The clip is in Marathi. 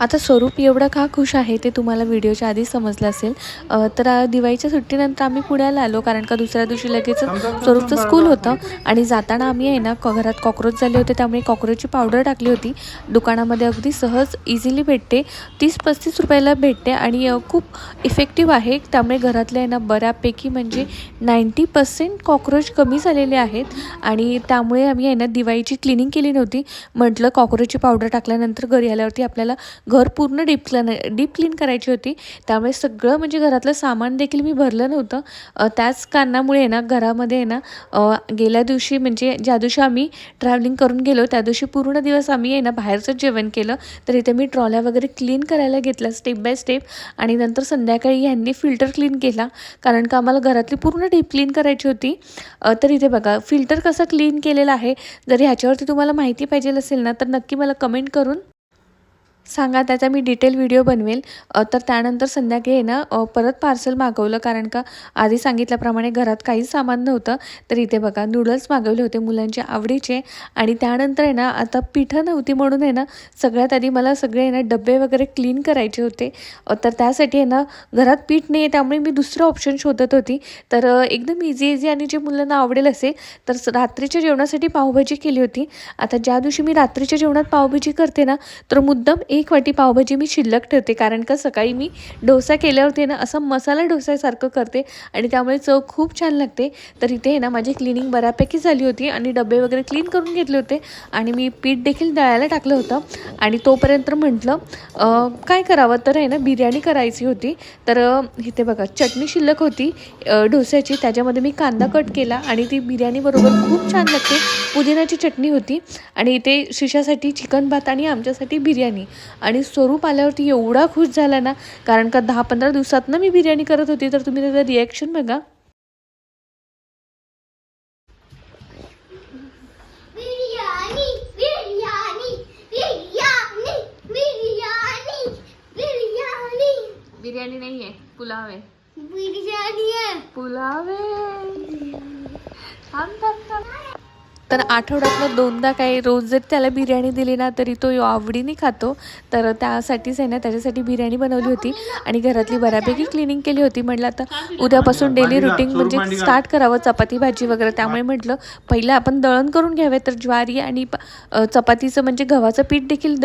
आता स्वरूप एवढं का खुश आहे ते तुम्हाला व्हिडिओच्या आधी समजलं असेल. तर दिवाळीच्या सुट्टीनंतर आम्ही पुण्याला आलो, कारण का दुसऱ्या दिवशी लगेच स्वरूपचं स्कूल होतं आणि जाताना आम्ही आहे ना घरात कॉक्रोच झाले होते, त्यामुळे कॉक्रोचची पावडर टाकली होती. दुकानामध्ये अगदी सहज इझिली भेटते, 30-35 रुपयाला भेटते आणि खूप इफेक्टिव्ह आहे. त्यामुळे घरातले आहे ना बऱ्यापैकी म्हणजे 90% कॉक्रोच कमी झालेले आहेत आणि त्यामुळे आम्ही आहे ना दिवाळीची क्लिनिंग केली नव्हती. म्हटलं कॉक्रोचची पावडर टाकल्यानंतर घरी आल्यावरती आपल्याला घर पूर्ण डीप क्लीन करायची होती. त्यामुळे सगळं म्हणजे घरातलं सामान देखील मी भरलं नव्हतं. त्याच कारणामुळे आहे ना घरामध्ये आहे ना गेल्या दिवशी म्हणजे ज्या दिवशी आम्ही ट्रॅव्हलिंग करून गेलो त्या दिवशी पूर्ण दिवस आम्ही आहे ना बाहेरचंच जेवण केलं. तर इथे मी ट्रॉल्या वगैरे क्लीन करायला घेतल्या स्टेप बाय स्टेप आणि नंतर संध्याकाळी ह्यांनी फिल्टर क्लीन केला, कारण का आम्हाला घरातली पूर्ण डीप क्लीन करायची होती. तर इथे बघा फिल्टर कसा क्लीन केलेला आहे. जर ह्याच्यावरती तुम्हाला माहिती पाहिजे असेल ना तर नक्की मला कमेंट करून सांगा, त्याचा मी डिटेल व्हिडिओ बनवेल. तर त्यानंतर संध्याकाळी आहे ना परत पार्सल मागवलं, कारण का आधी सांगितल्याप्रमाणे घरात काहीच सामान नव्हतं. तर इथे बघा नूडल्स मागवले होते मुलांच्या आवडीचे. आणि त्यानंतर आहे ना आता पिठं नव्हती म्हणून आहे ना सगळ्यात आधी मला सगळे आहे ना डबे वगैरे क्लीन करायचे होते. तर त्यासाठी आहे ना घरात पीठ नाही आहे, त्यामुळे मी दुसरं ऑप्शन शोधत होती. तर एकदम इझी आणि जे मुलांना आवडेल असेल तर रात्रीच्या जेवणासाठी पावभाजी केली होती. आता ज्या दिवशी मी रात्रीच्या जेवणात पावभाजी करते ना तर मुद्दाम 1 वाटी पावभाजी मी शिल्लक ठेवते, कारण का सकाळी मी डोसा केल्यावरती ना असा मसाला डोसासारखं करते आणि त्यामुळे चव खूप छान लागते. तर इथे आहे ना माझी क्लिनिंग बऱ्यापैकी झाली होती आणि डबे वगैरे क्लीन करून घेतले होते आणि मी पीठ देखील दळायला टाकलं होतं. आणि तोपर्यंत म्हटलं काय करावं, तर आहे ना बिर्याणी करायची होती. तर इथे बघा चटणी शिल्लक होती डोस्याची, त्याच्यामध्ये मी कांदा कट केला आणि ती बिर्याणीबरोबर खूप छान लागते. पुदिनाची चटणी होती आणि इथे शिशासाठी चिकन भात आणि आमच्यासाठी बिर्याणी. आणि स्वरूप आल्यावरती एवढा खुश झाला ना, कारण का 10-15 दिवसातनं मी बिर्याणी करत होती. तर तुम्ही त्याचं रिॲक्शन बघा. बिर्याणी बिर्याणी बिर्याणी बिर्याणी बिर्याणी बिर्याणी नाही आहे, पुलाव आहे. बिर्याणी आहे. पुलाव आहे. थांब. तर आठवड्यातनं 2दा काही रोज जर त्याला बिर्याणी दिली ना तरी तो आवडीने खातो. तर त्यासाठीच आहे ना त्याच्यासाठी बिर्याणी बनवली होती आणि घरातली बऱ्यापैकी क्लिनिंग केली होती. म्हटलं आता उद्यापासून डेली रुटीन म्हणजे स्टार्ट करावं चपाती भाजी वगैरे. त्यामुळे म्हटलं पहिलं आपण दळण करून घ्यावे. तर ज्वारी आणि चपातीचं म्हणजे गव्हाचं पीठ देखील